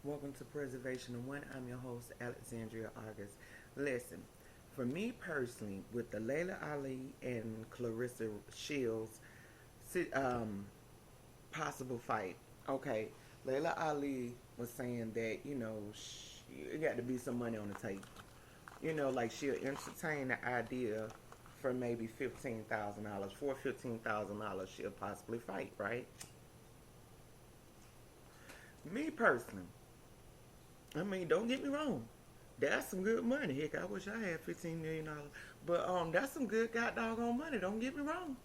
Welcome to Preservation of One. I'm your host, Alexandria August. Listen, for me personally, with the Layla Ali and Clarissa Shields possible fight, okay, Layla Ali was saying that, it got to be some money on the table. Like she'll entertain the idea for maybe $15,000. For $15,000, she'll possibly fight, right? Me personally, I mean, don't get me wrong. That's some good money. Heck, I wish I had $15 million. But that's some good god doggone money. Don't get me wrong.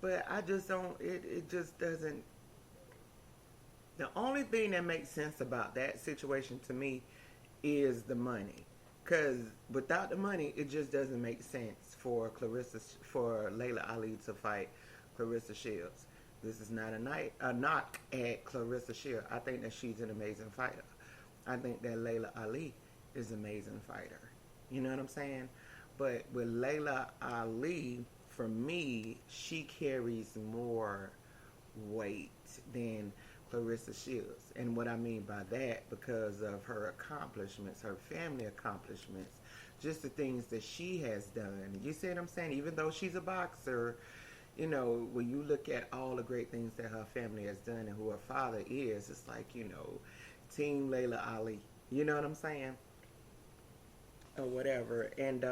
But I just don't. It just doesn't. The only thing that makes sense about that situation to me is the money. Cause without the money, it just doesn't make sense for Layla Ali to fight Clarissa Shields. This is not a knock at Clarissa Shields. I think that she's an amazing fighter. I think that Layla Ali is an amazing fighter. You know what I'm saying? But with Layla Ali, for me, she carries more weight than Clarissa Shields. And what I mean by that, because of her accomplishments, her family accomplishments, just the things that she has done. You see what I'm saying? Even though she's a boxer, when you look at all the great things that her family has done and who her father is, it's like, Team Layla Ali. You know what I'm saying? Or whatever. And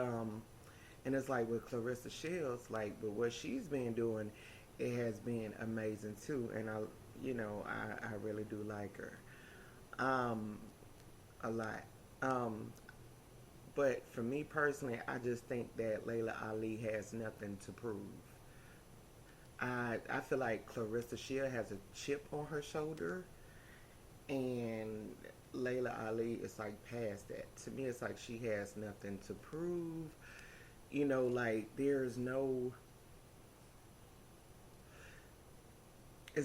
it's like with Clarissa Shields, like with what she's been doing, it has been amazing too. And I really do like her. A lot. But for me personally, I just think that Layla Ali has nothing to prove. I feel like Clarissa Shields has a chip on her shoulder, and Layla Ali is like past that. To me, it's like she has nothing to prove. Like there's no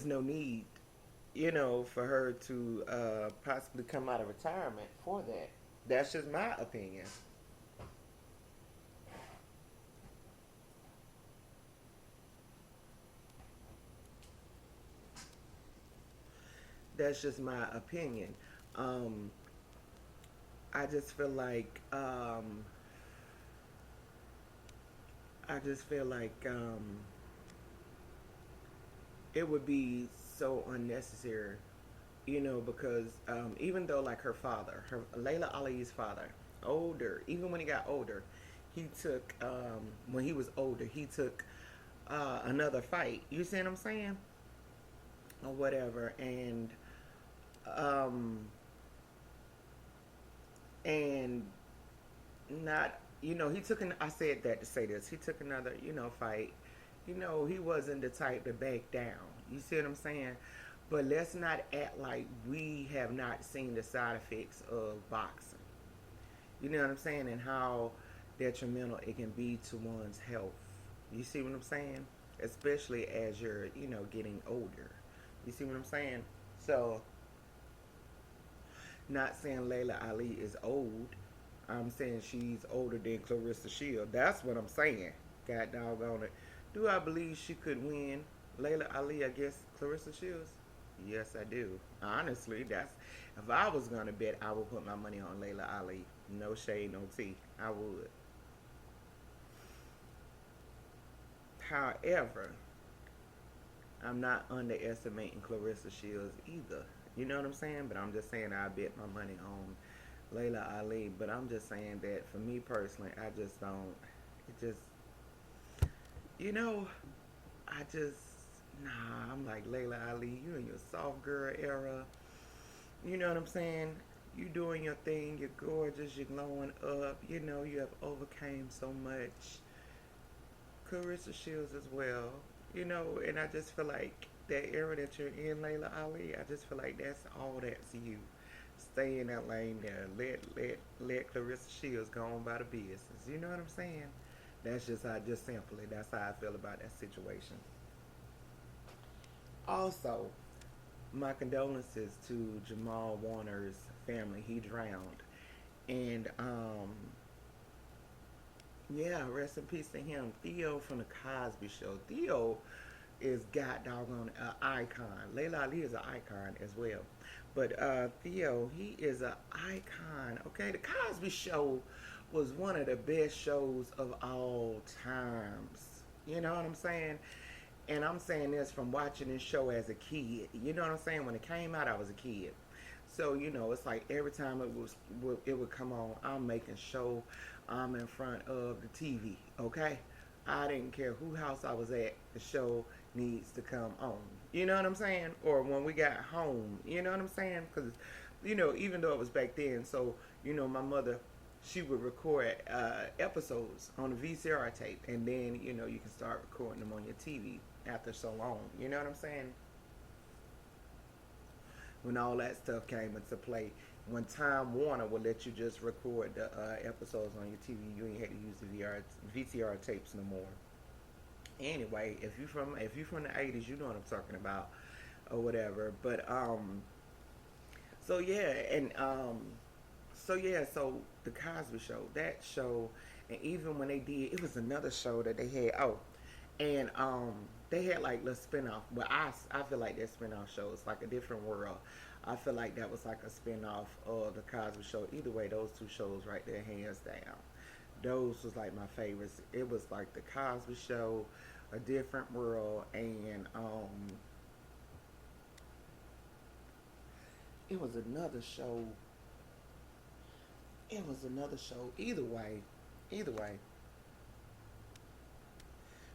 need, for her to possibly come out of retirement for that. That's just my opinion. That's just my opinion. Um, I just feel like I just feel like it would be so unnecessary, because even though like her father, her Layla Ali's father, older, even when he got older, he took when he was older, he took another fight. You see what I'm saying? Or whatever, um, and not he took an I said that to say this. He took another fight. He wasn't the type to back down. You see what I'm saying? But let's not act like we have not seen the side effects of boxing. You know what I'm saying? And how detrimental it can be to one's health. You see what I'm saying? Especially as you're getting older. You see what I'm saying? So, not saying Layla Ali is old. I'm saying she's older than Clarissa Shield. That's what I'm saying. God doggone it. Do I believe she could win Layla Ali against Clarissa Shields? Yes, I do. Honestly, that's if I was gonna bet, I would put my money on Layla Ali. No shade, no tea. I would. However, I'm not underestimating Clarissa Shields either. You know what I'm saying? But I'm just saying I bet my money on Layla Ali. But I'm just saying that for me personally, I just don't. It just, you know, I just, nah, I'm like Layla Ali, you in your soft girl era. You know what I'm saying? You doing your thing, you're gorgeous, you're glowing up, you have overcame so much. Clarissa Shields as well. And I just feel like that era that you're in, Layla Ali, I just feel like that's all that's you. Stay in that lane there. Let Clarissa Shields go on by the business. You know what I'm saying? That's just how just simply that's how I feel about that situation. Also, my condolences to Jamal Warner's family. He drowned. And yeah, rest in peace to him. Theo from the Cosby Show. Theo is god doggone an icon. Layla Ali is an icon as well. But Theo, he is an icon. Okay, the Cosby Show was one of the best shows of all times. You know what I'm saying? And I'm saying this from watching this show as a kid. You know what I'm saying? When it came out, I was a kid. So it's like every time it would come on, I'm making sure I'm in front of the TV. Okay, I didn't care who house I was at. The show needs to come on. You know what I'm saying? Or when we got home. You know what I'm saying? Because even though it was back then, so my mother, she would record episodes on a VCR tape, and then you can start recording them on your TV after so long. You know what I'm saying? When all that stuff came into play, when Time Warner would let you just record the episodes on your TV, you ain't had to use the VCR tapes no more. Anyway, if you from the '80s, you know what I'm talking about, or whatever. But so yeah, and so the Cosby Show, that show, and even when they did, it was another show that they had. Oh, and they had like little spinoff. But I feel like that spinoff show is like a different world. I feel like that was like a spinoff of the Cosby Show. Either way, those two shows right there, hands down. Those was like my favorites. It was like the Cosby Show, A Different World, and it was another show. It was another show. Either way,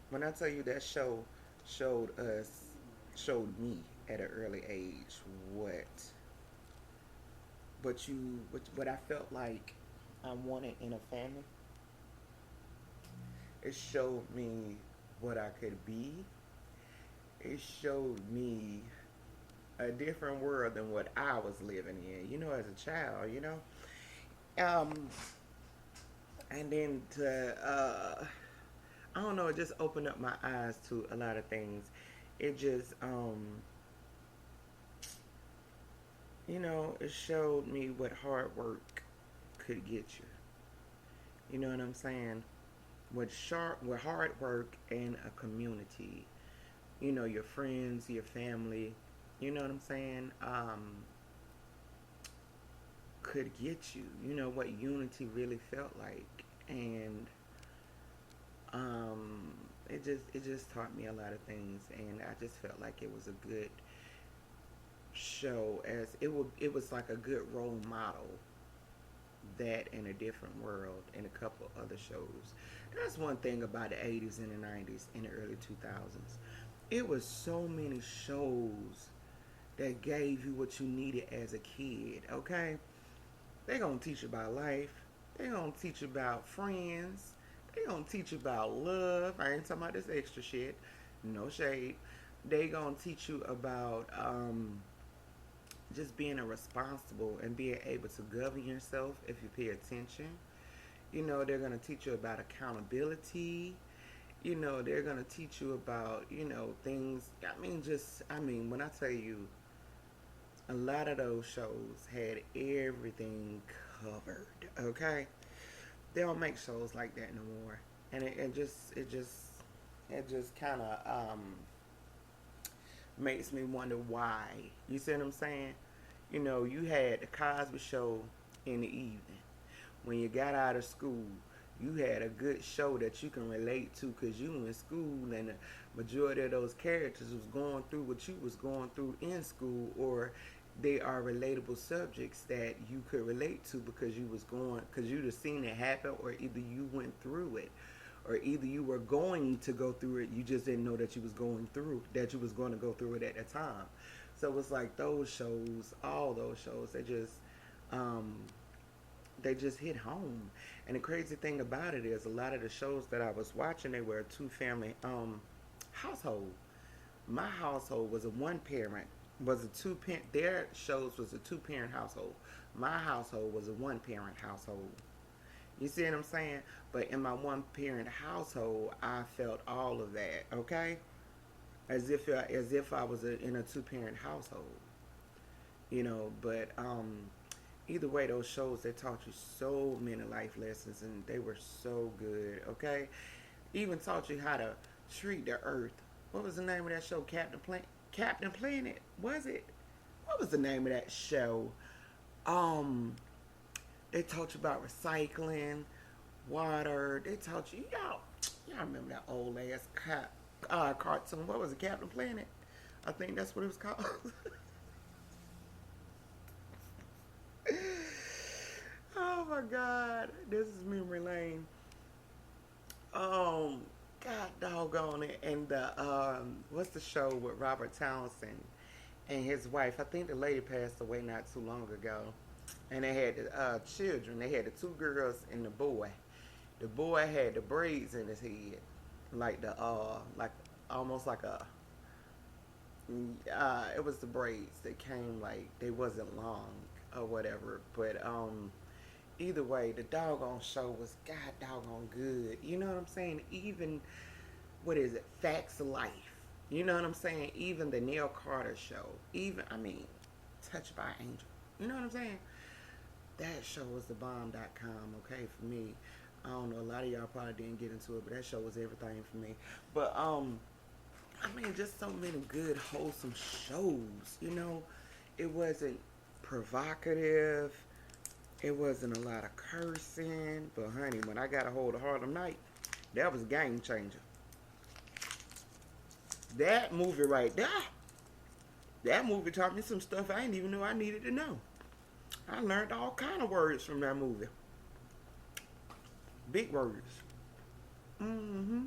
when I tell you that show showed us, showed me at an early age what I felt like I wanted in a family. It showed me what I could be. It showed me a different world than what I was living in, as a child, Um, and then I don't know, it just opened up my eyes to a lot of things. It just, it showed me what hard work could get you. You know what I'm saying? With hard work and a community, your friends, your family, you know what I'm saying? Could get you. What unity really felt like, and it just taught me a lot of things, and I just felt like it was a good show, as it was like a good role model, that in A Different World and a couple other shows. That's one thing about the '80s and the '90s and the early 2000s. It was so many shows that gave you what you needed as a kid. Okay, they gonna teach you about life. They gonna teach you about friends. They gonna teach you about love. I ain't talking about this extra shit. No shade. They gonna teach you about just being a responsible and being able to govern yourself if you pay attention. They're gonna teach you about accountability. They're gonna teach you about things. I mean, when I tell you, a lot of those shows had everything covered. Okay, they don't make shows like that no more, and it just kind of makes me wonder why. You see what I'm saying? You had the Cosby Show in the evening. When you got out of school, you had a good show that you can relate to, because you in school, and the majority of those characters was going through what you was going through in school, or they are relatable subjects that you could relate to, because you'd have seen it happen, or either you went through it, or either you were going to go through it, you just didn't know that you was going to go through it at that time. So it's like those shows, all those shows, um, they just hit home. And the crazy thing about it is, a lot of the shows that I was watching, they were a two family household. My household was a one parent, was a two parent. Their shows was a two parent household. My household was a one parent household. You see what I'm saying? But in my one parent household, I felt all of that. Okay, as if I was in a two parent household. But either way, those shows, they taught you so many life lessons, and they were so good. Okay, even taught you how to treat the earth. What was the name of that show? Captain Planet, was it? what was the name of that show? Um, they taught you about recycling, water. They taught you, y'all remember that old ass cartoon? What was it, Captain Planet? I think that's what it was called. Oh my God, this is memory lane. Um, God doggone it, and the what's the show with Robert Townsend and his wife? I think the lady passed away not too long ago, and they had the children. They had the two girls and the boy. The boy had the braids in his head, like the like almost like a it was the braids that came like they wasn't long or whatever. But either way, the doggone show was god doggone good. You know what I'm saying? Even what is it? Facts of Life. You know what I'm saying? Even the Neil Carter show. Even I mean, Touched by Angel. You know what I'm saying? That show was the bomb.com, okay, for me. I don't know, a lot of y'all probably didn't get into it, but that show was everything for me. But I mean, just so many good, wholesome shows. You know, it wasn't provocative. It wasn't a lot of cursing. But honey, when I got a hold of Harlem Night, that was a game changer. That movie right there. That movie taught me some stuff I didn't even know I needed to know. I learned all kind of words from that movie. Big words. Mm-hmm.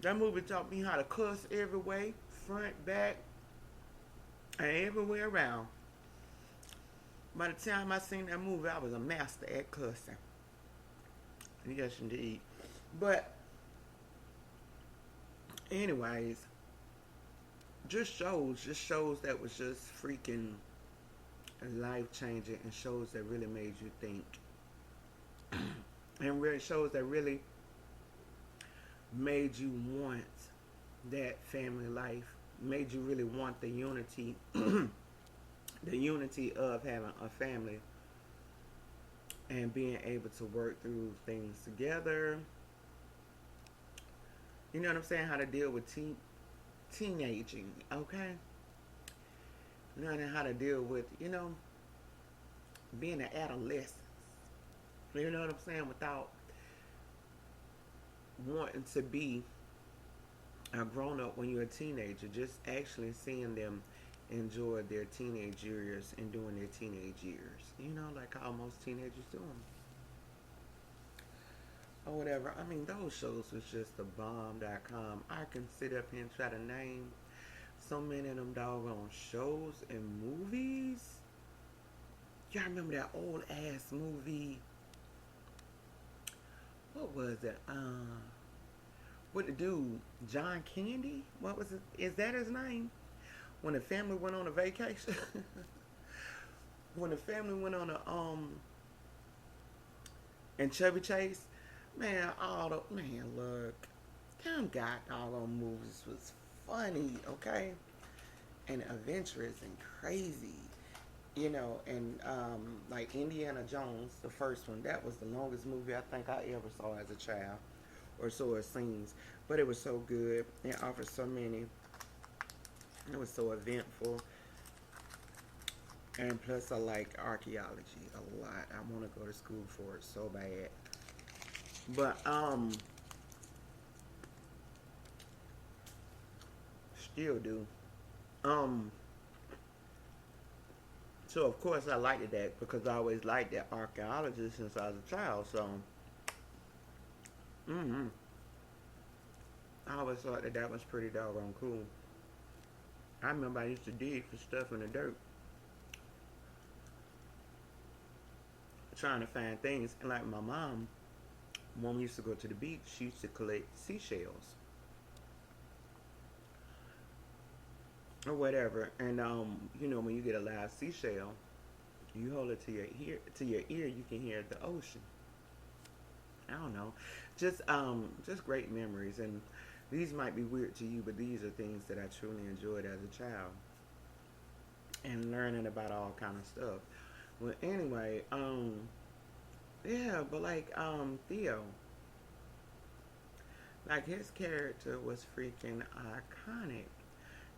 That movie taught me how to cuss every way, front, back, and everywhere around. By the time I seen that movie, I was a master at cussing. Yes, indeed. But, anyways, just shows that was just freaking life changing, and shows that really made you think, and really shows that really made you want that family life, made you really want the unity, the unity of having a family and being able to work through things together. You know what I'm saying? How to deal with teenaging, okay? Learning how to deal with, being an adolescent. You know what I'm saying? Without wanting to be a grown up when you're a teenager, just actually seeing them enjoy their teenage years and doing their teenage years. Like how most teenagers do them. Or whatever. I mean, those shows was just the bomb.com. I can sit up here and try to name so many of them doggone shows and movies. Y'all remember that old ass movie? What was it? What the dude? John Candy? What was it? Is that his name? When the family went on a vacation? When the family went on a and Chevy Chase, man, look, them god doggone movies was funny, okay, and adventurous and crazy, and like Indiana Jones, the first one, that was the longest movie I think I ever saw as a child, or saw as scenes, but it was so good. It offered so many. It was so eventful. And plus, I like archaeology a lot. I want to go to school for it so bad. But, still do. So, of course, I liked that because I always liked that archaeology since I was a child. So, I always thought that was pretty doggone cool. I remember I used to dig for stuff in the dirt, trying to find things. And like my mom, when we used to go to the beach, she used to collect seashells or whatever. And when you get a live seashell, you hold it to your ear, you can hear the ocean. I don't know, just great memories. And these might be weird to you, but these are things that I truly enjoyed as a child, and learning about all kind of stuff. Well, anyway, yeah, but like, Theo, like his character was freaking iconic.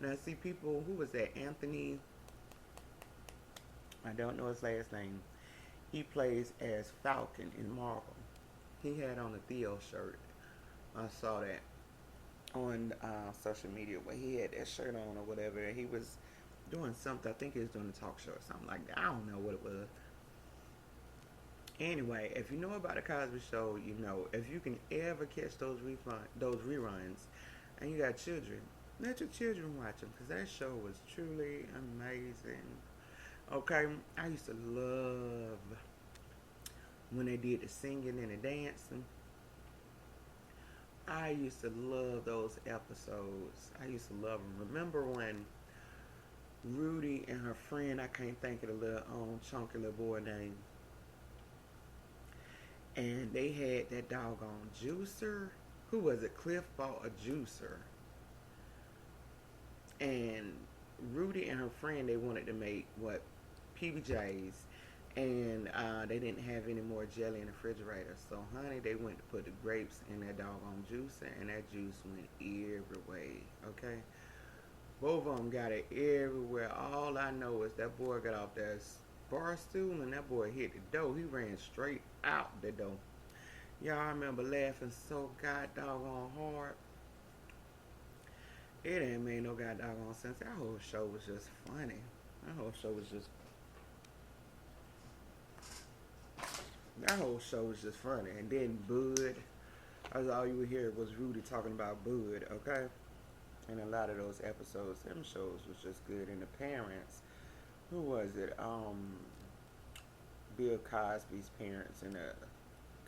Now, see, people, who was that? Anthony I don't know his last name. He plays as Falcon in Marvel. He had on a Theo shirt. I saw that on social media where he had that shirt on or whatever. He was doing something. I think he was doing a talk show or something like that. I don't know what it was. Anyway, if you know about the Cosby Show, you know if you can ever catch those reruns, and you got children, let your children watch them because that show was truly amazing. Okay, I used to love when they did the singing and the dancing. I used to love those episodes. I used to love them. Remember when Rudy and her friend, I can't think of the little chunky little boy name, and they had that doggone juicer. Who was it? Cliff bought a juicer, and Rudy and her friend they wanted to make what PBJs, and they didn't have any more jelly in the refrigerator. So, honey, they went to put the grapes in that doggone juicer, and that juice went every way. Okay, both of them got it everywhere. All I know is that boy got off that bar stool, and that boy hit the door. He ran straight out the door. Y'all, I remember laughing so god doggone hard. It ain't made no god doggone sense. That whole show was just funny. That whole show was just funny. And then Bud, that's all you would hear was Rudy talking about Bud, okay? And a lot of those episodes, them shows was just good. And the parents, who was it? Bill Cosby's parents in the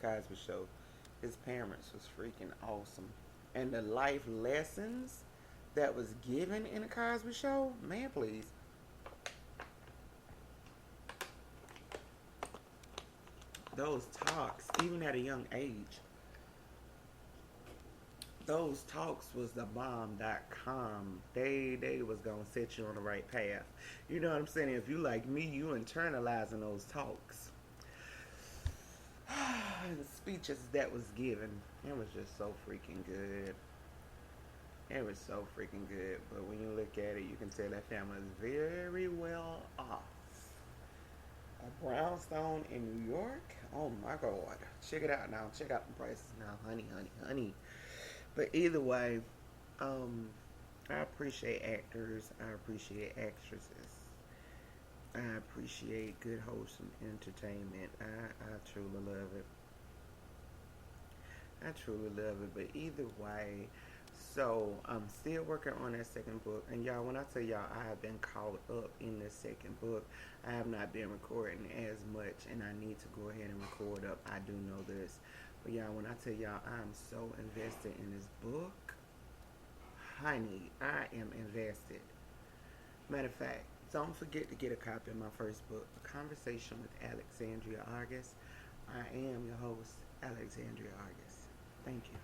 Cosby Show. His parents was freaking awesome. And the life lessons that was given in the Cosby Show, man, please. Those talks, even at a young age, those talks was the bomb.com. They was gonna set you on the right path. You know what I'm saying? If you like me, you internalizing those talks. The speeches that was given, it was just so freaking good. It was so freaking good. But when you look at it, you can tell that family is very well off. A brownstone in New York? Oh my God. Check it out now. Check out the prices now. Honey, honey, honey. But either way, I appreciate actors. I appreciate actresses. I appreciate good, wholesome entertainment. I truly love it. I truly love it. But either way, so I'm still working on that second book. And y'all, when I tell y'all I have been caught up in the second book, I have not been recording as much, and I need to go ahead and record up. I do know this. But y'all, when I tell y'all I'm so invested in this book, honey, I am invested. Matter of fact, don't forget to get a copy of my first book, A Conversation with Alexandria Argus. I am your host, Alexandria Argus. Thank you.